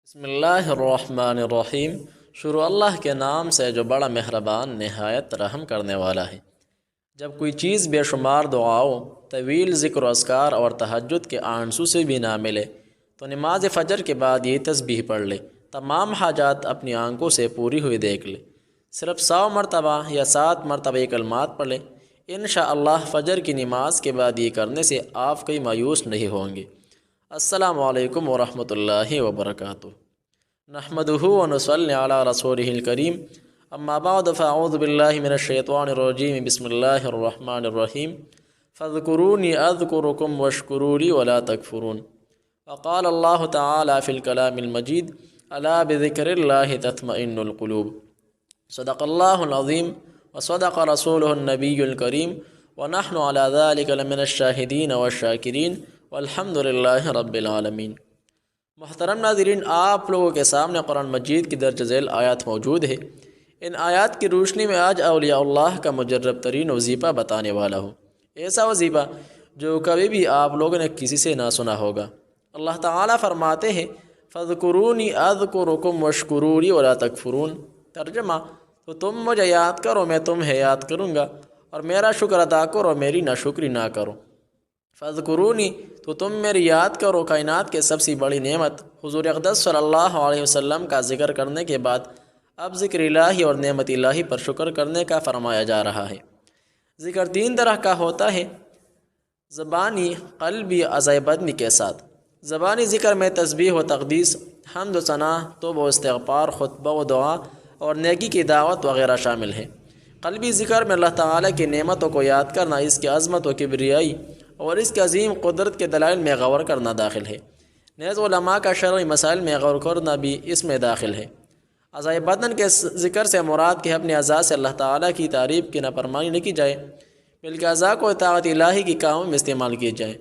بسم اللہ الرحمن الرحیم۔ شروع اللہ کے نام سے جو بڑا مہربان نہایت رحم کرنے والا ہے۔ جب کوئی چیز بے شمار دعاؤں، طویل ذکر و اذکار اور تہجد کے آنسو سے بھی نہ ملے تو نماز فجر کے بعد یہ تسبیح پڑھ لے، تمام حاجات اپنی آنکھوں سے پوری ہوئی دیکھ لے۔ صرف 100 مرتبہ یا 7 مرتبہ یہ کلمات پڑھ لے، انشاءاللہ فجر کی نماز کے بعد یہ کرنے سے آپ کئی مایوس نہیں ہوں گے۔ السلام علیکم ورحمۃ اللہ وبرکاتہ۔ نحمدہ ونصلی علی رسولہ الکریم، اما بعد فاعوذ باللہ من الشیطان الرجیم، بسم اللہ الرحمن الرحیم۔ فاذکرونی اذکرکم واشکروا لی ولا تکفرون۔ وقال اللہ تعالی فی الکلام المجید، الا بذکر اللہ تطمئن القلوب۔ صدق اللہ العظیم وصدق رسولہ النبی الکریم، ونحن علی ذلک لمن الشاہدین والشاکرین، والحمد للہ رب العالمین۔ محترم ناظرین، آپ لوگوں کے سامنے قرآن مجید کی درج ذیل آیات موجود ہے۔ ان آیات کی روشنی میں آج اولیاء اللہ کا مجرب ترین وظیفہ بتانے والا ہوں، ایسا وظیفہ جو کبھی بھی آپ لوگوں نے کسی سے نہ سنا ہوگا۔ اللہ تعالیٰ فرماتے ہیں، فاذکرونی اذکرکم واشکروا لی ولا تکفرون۔ ترجمہ، تو تم مجھے یاد کرو، میں تمہیں یاد کروں گا، اور میرا شکر ادا کرو، میری ناشکری نہ کرو۔ فاذکرونی، تو تم میری یاد کرو۔ کائنات کے سب سے بڑی نعمت حضور اقدس صلی اللہ علیہ وسلم کا ذکر کرنے کے بعد اب ذکر الہی اور نعمت الہی پر شکر کرنے کا فرمایا جا رہا ہے۔ ذکر 3 طرح کا ہوتا ہے، زبانی، قلبی، اعضاء بدنی کے ساتھ۔ زبانی ذکر میں تسبیح و تقدیس، حمد و ثنا، توبہ و استغفار، خطبہ و دعا اور نیکی کی دعوت وغیرہ شامل ہے۔ قلبی ذکر میں اللہ تعالیٰ کی نعمتوں کو یاد کرنا، اس کی عظمت و کبریائی اور اس کے عظیم قدرت کے دلائل میں غور کرنا داخل ہے۔ نیز علماء کا شرعی مسائل میں غور کرنا بھی اس میں داخل ہے۔ اعضاء بدن کے ذکر سے مراد کہ اپنے اعضاء سے اللہ تعالیٰ کی تعریف کی نافرمانی نہ کی جائے، بلکہ اعضاء کو اطاعت الہی کی کاموں میں استعمال کیے جائے۔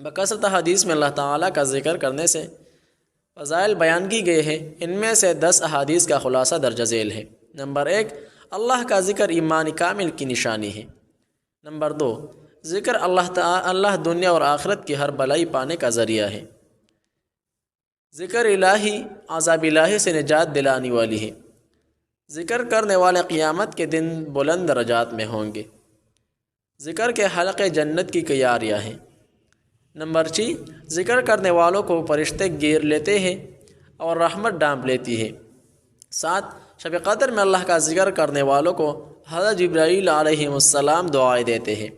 بکثرت حدیث میں اللہ تعالیٰ کا ذکر کرنے سے فضائل بیان کی گئے ہیں۔ ان میں سے 10 احادیث کا خلاصہ درج ذیل ہے۔ نمبر 1، اللہ کا ذکر ایمان کامل کی نشانی ہے۔ نمبر 2، ذکر اللہ دنیا اور آخرت کی ہر بلائی پانے کا ذریعہ ہے۔ ذکر الہی عذاب الہی سے نجات دلانے والی ہے۔ ذکر کرنے والے قیامت کے دن بلند درجات میں ہوں گے۔ ذکر کے حلقے جنت کی کیاریاں ہیں۔ نمبر 6، ذکر کرنے والوں کو فرشتے گھیر لیتے ہیں اور رحمت ڈانپ لیتی ہے۔ 7، شب قدر میں اللہ کا ذکر کرنے والوں کو حضرت جبرائیل علیہ السلام دعائیں دیتے ہیں۔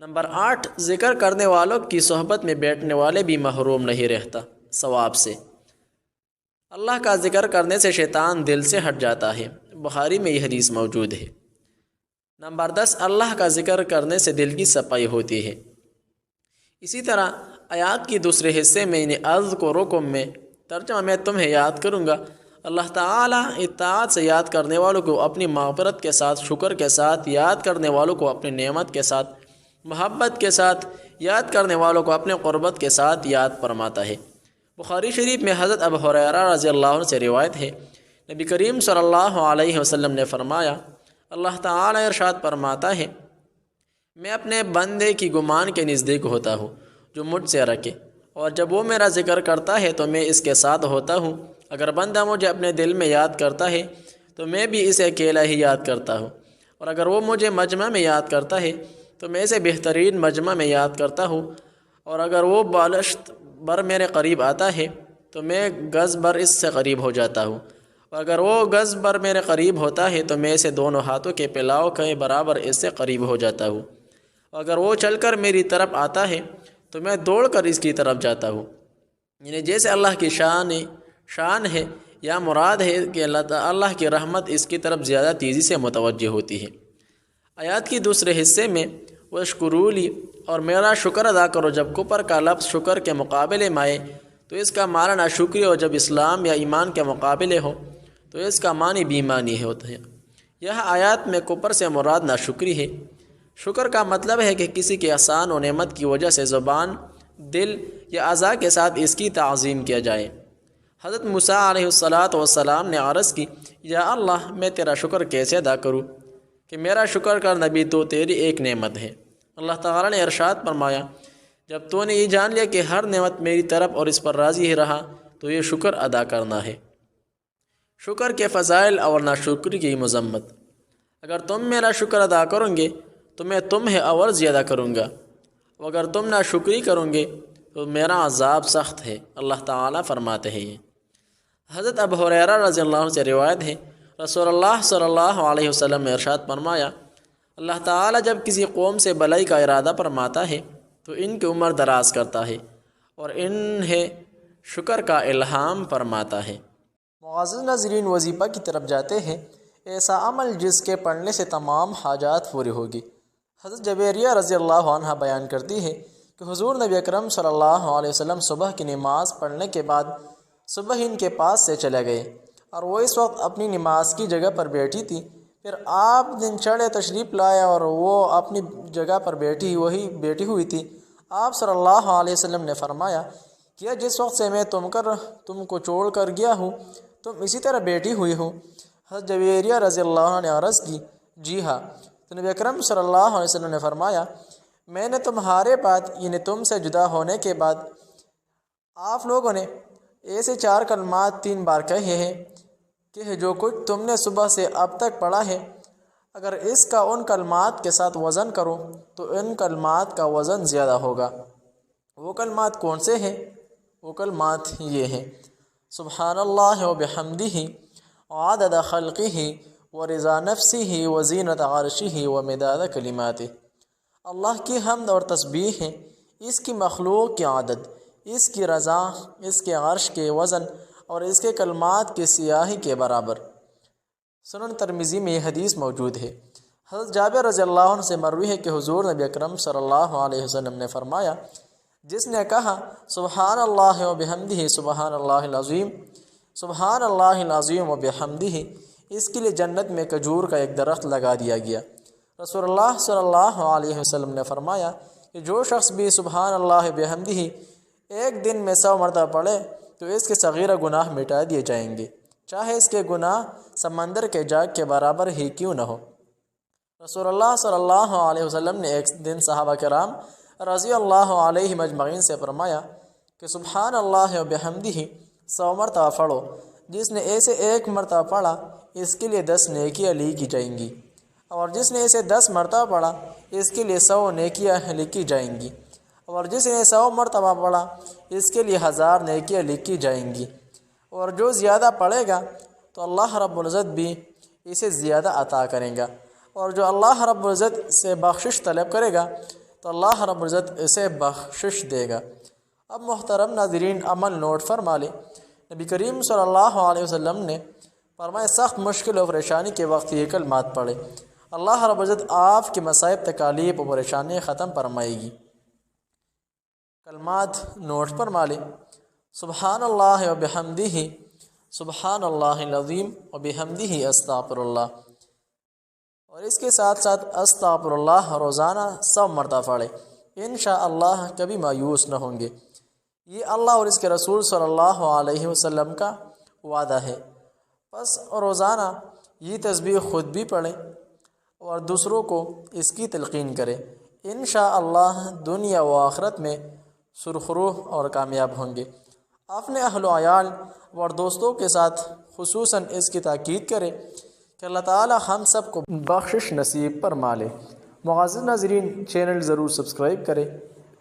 نمبر 8، ذکر کرنے والوں کی صحبت میں بیٹھنے والے بھی محروم نہیں رہتا ثواب سے۔ اللہ کا ذکر کرنے سے شیطان دل سے ہٹ جاتا ہے، بخاری میں یہ حدیث موجود ہے۔ نمبر 10، اللہ کا ذکر کرنے سے دل کی صفائی ہوتی ہے۔ اسی طرح آیات کی دوسرے حصے میں اذکرکم میں ترجمہ، میں تمہیں یاد کروں گا، اللہ تعالیٰ اطاعت سے یاد کرنے والوں کو اپنی مغفرت کے ساتھ، شکر کے ساتھ یاد کرنے والوں کو اپنی نعمت کے ساتھ، محبت کے ساتھ یاد کرنے والوں کو اپنے قربت کے ساتھ یاد فرماتا ہے۔ بخاری شریف میں حضرت ابو ہریرہ رضی اللہ عنہ سے روایت ہے، نبی کریم صلی اللہ علیہ وسلم نے فرمایا، اللہ تعالی ارشاد فرماتا ہے، میں اپنے بندے کی گمان کے نزدیک ہوتا ہوں جو مجھ سے رکھے، اور جب وہ میرا ذکر کرتا ہے تو میں اس کے ساتھ ہوتا ہوں۔ اگر بندہ مجھے اپنے دل میں یاد کرتا ہے تو میں بھی اسے اکیلا ہی یاد کرتا ہوں، اور اگر وہ مجھے مجمع میں یاد کرتا ہے تو میں اسے بہترین مجمع میں یاد کرتا ہوں، اور اگر وہ بالشت بر میرے قریب آتا ہے تو میں گز بر اس سے قریب ہو جاتا ہوں، اور اگر وہ گز بر میرے قریب ہوتا ہے تو میں اسے دونوں ہاتھوں کے پلاؤ کے برابر اس سے قریب ہو جاتا ہوں، اور اگر وہ چل کر میری طرف آتا ہے تو میں دوڑ کر اس کی طرف جاتا ہوں۔ یعنی جیسے اللہ کی شان ہے یا مراد ہے کہ اللہ کی رحمت اس کی طرف زیادہ تیزی سے متوجہ ہوتی ہے۔ آیات کی دوسرے حصے میں واشکروا لی، اور میرا شکر ادا کرو، جب کفر کا لفظ شکر کے مقابلے میں آئے تو اس کا معنی ناشکری، اور جب اسلام یا ایمان کے مقابلے ہو تو اس کا معنی بیمانی ہوتا ہے۔ یہ آیات میں کفر سے مراد ناشکری ہے۔ شکر کا مطلب ہے کہ کسی کے احسان و نعمت کی وجہ سے زبان، دل یا اعضاء کے ساتھ اس کی تعظیم کیا جائے۔ حضرت موسیٰ علیہ السلام نے عرض کی، یا اللہ، میں تیرا شکر کیسے ادا کروں کہ میرا شکر کرنا بھی تو تیری ایک نعمت ہے۔ اللہ تعالیٰ نے ارشاد فرمایا، جب تو نے یہ جان لیا کہ ہر نعمت میری طرف اور اس پر راضی ہی رہا تو یہ شکر ادا کرنا ہے۔ شکر کے فضائل اور ناشکری کی مذمت۔ اگر تم میرا شکر ادا کرو گے تو میں تمہیں اور زیادہ کروں گا، اگر تم ناشکری کرو گے تو میرا عذاب سخت ہے۔ اللہ تعالیٰ فرماتے ہیں۔ حضرت ابو ہریرہ رضی اللہ عنہ سے روایت ہے، رسول اللہ صلی اللہ علیہ وسلم نے ارشاد فرمایا، اللہ تعالیٰ جب کسی قوم سے بھلائی کا ارادہ فرماتا ہے تو ان کی عمر دراز کرتا ہے اور انہیں شکر کا الہام فرماتا ہے۔ معزز ناظرین، وظیفہ کی طرف جاتے ہیں۔ ایسا عمل جس کے پڑھنے سے تمام حاجات پوری ہوگی۔ حضرت جویریہ رضی اللہ عنہ بیان کرتی ہے کہ حضور نبی اکرم صلی اللہ علیہ وسلم صبح کی نماز پڑھنے کے بعد صبح ان کے پاس سے چلے گئے اور وہ اس وقت اپنی نماز کی جگہ پر بیٹھی تھی۔ پھر آپ دن چڑھے تشریف لائے اور وہ اپنی جگہ پر بیٹھی ہوئی تھی۔ آپ صلی اللہ علیہ وسلم نے فرمایا کہ جس وقت سے میں تم کو چھوڑ کر گیا ہوں تم اسی طرح بیٹھی ہوئی ہو۔ حضرت جویریہ رضی اللہ عنہ نے عرض کی، جی ہاں۔ تو نبی اکرم صلی اللہ علیہ وسلم نے فرمایا، میں نے تمہارے بعد یعنی تم سے جدا ہونے کے بعد آپ لوگوں نے ایسے 4 کلمات 3 بار کہے ہیں کہ جو کچھ تم نے صبح سے اب تک پڑھا ہے اگر اس کا ان کلمات کے ساتھ وزن کرو تو ان کلمات کا وزن زیادہ ہوگا۔ وہ کلمات کون سے ہیں؟ وہ کلمات یہ ہیں، سبحان اللہ و بحمدہ عدد خلقہ و رضا نفسہ و زینت عرشہ و مداد کلماتہ۔ اللہ کی حمد اور تسبیح ہے اس کی مخلوق کی عدد، اس کی رضا، اس کے عرش کے وزن اور اس کے کلمات کی سیاہی کے برابر۔ سنن ترمذی میں یہ حدیث موجود ہے۔ حضرت جابر رضی اللہ عنہ سے مروی ہے کہ حضور نبی اکرم صلی اللہ علیہ وسلم نے فرمایا، جس نے کہا سبحان اللہ و بحمدہ سبحان اللہ العظیم، سبحان اللہ العظیم و بحمدہ، اس کے لیے جنت میں کھجور کا ایک درخت لگا دیا گیا۔ رسول اللہ صلی اللہ علیہ وسلم نے فرمایا کہ جو شخص بھی سبحان اللہ بحمدہ ایک دن میں 100 مرتبہ پڑھے تو اس کے صغیرہ گناہ مٹا دیے جائیں گے، چاہے اس کے گناہ سمندر کے جاگ کے برابر ہی کیوں نہ ہو۔ رسول اللہ صلی اللہ علیہ وسلم نے ایک دن صحابہ کرام رضی اللہ علیہ مجمعین سے فرمایا کہ سبحان اللہ و بحمدہ 100 مرتبہ پڑھو، جس نے ایسے 1 مرتبہ پڑھا اس کے لیے 10 نیکیاں لکھی جائیں گی، اور جس نے اسے 10 مرتبہ پڑھا اس کے لیے 100 نیکیاں لکھی جائیں گی، اور جس نے 100 مرتبہ پڑھا اس کے لیے 1000 نیکیاں لکھی جائیں گی، اور جو زیادہ پڑھے گا تو اللہ رب العزت بھی اسے زیادہ عطا کرے گا، اور جو اللہ رب العزت سے بخشش طلب کرے گا تو اللہ رب العزت اسے بخشش دے گا۔ اب محترم ناظرین، عمل نوٹ فرما لیں۔ نبی کریم صلی اللہ علیہ وسلم نے فرمایا سخت مشکل و پریشانی کے وقت یہ کلمات پڑھے، اللہ رب العزت آپ کی مصائب تکالیف و پریشانی ختم فرمائے گی۔ کلمات نوٹ فرما لیں، سبحان اللہ و بحمدہ سبحان اللہ العظیم و بحمدہ استغفر اللہ، اور اس کے ساتھ ساتھ استغفر اللہ روزانہ 100 مرتبہ پڑھے، انشاءاللہ کبھی مایوس نہ ہوں گے۔ یہ اللہ اور اس کے رسول صلی اللہ علیہ وسلم کا وعدہ ہے۔ بس روزانہ یہ تسبیح خود بھی پڑھیں اور دوسروں کو اس کی تلقین کریں، انشاءاللہ دنیا و آخرت میں سرخرو اور کامیاب ہوں گے۔ اپنے اہل و عیال اور دوستوں کے ساتھ خصوصاً اس کی تاکید کریں کہ اللہ تعالی ہم سب کو بخشش نصیب فرما لے۔ معزز ناظرین، چینل ضرور سبسکرائب کریں،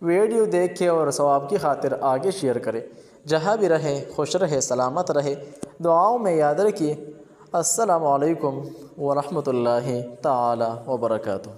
ویڈیو دیکھیں اور ثواب کی خاطر آگے شیئر کریں۔ جہاں بھی رہے خوش رہے، سلامت رہے، دعاؤں میں یاد رکھیے۔ السلام علیکم ورحمۃ اللہ تعالی وبرکاتہ۔